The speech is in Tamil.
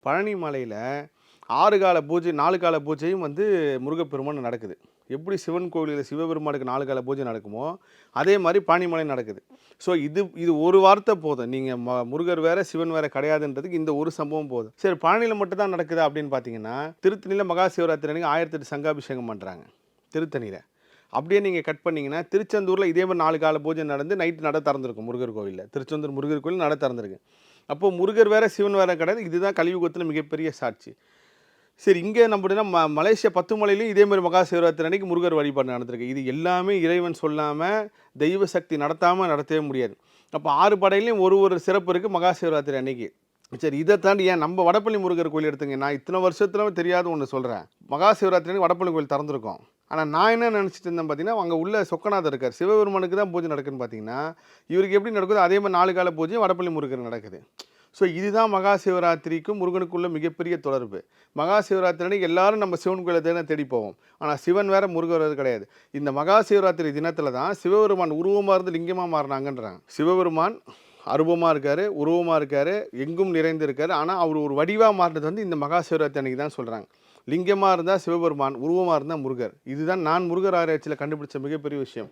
பழனி மலையில 6 கால பூஜை, 4 கால பூஜையும் வந்து முருகப்பெருமான் நடக்குது. எப்படி சிவன் கோவில்ல சிவபெருமானுக்கு 4 கால பூஜை நடக்குமோ, அதே மாரி பழனிமலை நடக்குது. ஸோ இது இது ஒரு வார்த்தை போதும். நீங்க முருகர் வேற, சிவன் வேற கிடையாதுன்றதுக்கு இந்த ஒரு சம்பவம் போதும். சரி பழனியில மட்டும் தான் நடக்குதா அப்படின்னு பார்த்தீங்கன்னா, திருத்தணியில மகா சிவராத்திரி அன்னைக்கு 1008 சங்காபிஷேகம் பண்றாங்க. திருத்தணியில. அப்படியே நீங்க கட் பண்ணீங்கன்னா, திருச்செந்தூர்ல இதே மாரி 4 கால பூஜை நடந்து நைட் நட திறந்திருக்கும் முருகர் கோவில்ல. திருச்செந்தூர் முருகர் கோவில் நட திறந்திருக்கு. அப்போ முருகர் வேற, சிவன் வேற கிடையாது. இதுதான் கலியுகத்தில மிகப்பெரிய சாட்சி. சரி இங்கே நம்ம எப்படின்னா மலேசியா 10 மலையிலயும் இதே மாரி மகா சிவராத்திரி அன்னைக்கு முருகர் வழிபாடு நடந்திருக்கு. இது எல்லாமே இறைவன் சொல்லாம, தெய்வ சக்தி நடத்தாம நடத்தவே முடியாது. அப்போ 6 படையிலயும் ஒரு ஒரு சிறப்பு இருக்கு மகா சிவராத்திரி அன்னைக்கு. சரி இதை தாண்டி ஏன் நம்ம வடபழனி முருகர் கோயில் எடுத்துங்க. நான் இத்தனை வருஷத்துல தெரியாத ஒன்று சொல்கிறேன். மகா சிவராத்திரி அன்னைக்கு வடபழனி கோயில் திறந்திருக்கும். ஆனால் நான் என்ன நினச்சிட்டு இருந்தேன் பார்த்தீங்கன்னா, அங்கே உள்ள சொக்கநாதர் இருக்கார். சிவபெருமானுக்கு தான் பூஜை நடக்குதுன்னு பார்த்தீங்கன்னா, இவருக்கு எப்படி நடக்குதோ அதே மாதிரி 4 கால பூஜையும் வடபழனி முருகர் நடக்குது. ஸோ இதுதான் மகா சிவராத்திரிக்கும் முருகனுக்குள்ள மிகப்பெரிய தொடர்பு. மகா சிவராத்திரி அன்னைக்கு எல்லாரும் நம்ம சிவன் கோயிலை தேடி போவோம். ஆனால் சிவன் வேற, முருகர் வேறு கிடையாது. இந்த மகா சிவராத்திரி தினத்தில் தான் சிவபெருமான் உருவமாக இருந்து லிங்கமாக மாறினாங்கன்றாங்க. சிவபெருமான் அருவமாக இருக்கார், உருவமாக இருக்கார், எங்கும் நிறைந்து இருக்கார். ஆனால் அவர் ஒரு வடிவாக மாறினது வந்து இந்த மகா சிவராத்திரி அன்னைக்கு தான் சொல்கிறாங்க. லிங்கமாக இருந்தால் சிவபெருமான், உருவமாக இருந்தால் முருகர். இதுதான் நான் முருகர் ஆராய்ச்சியில் கண்டுபிடிச்ச மிகப்பெரிய விஷயம்.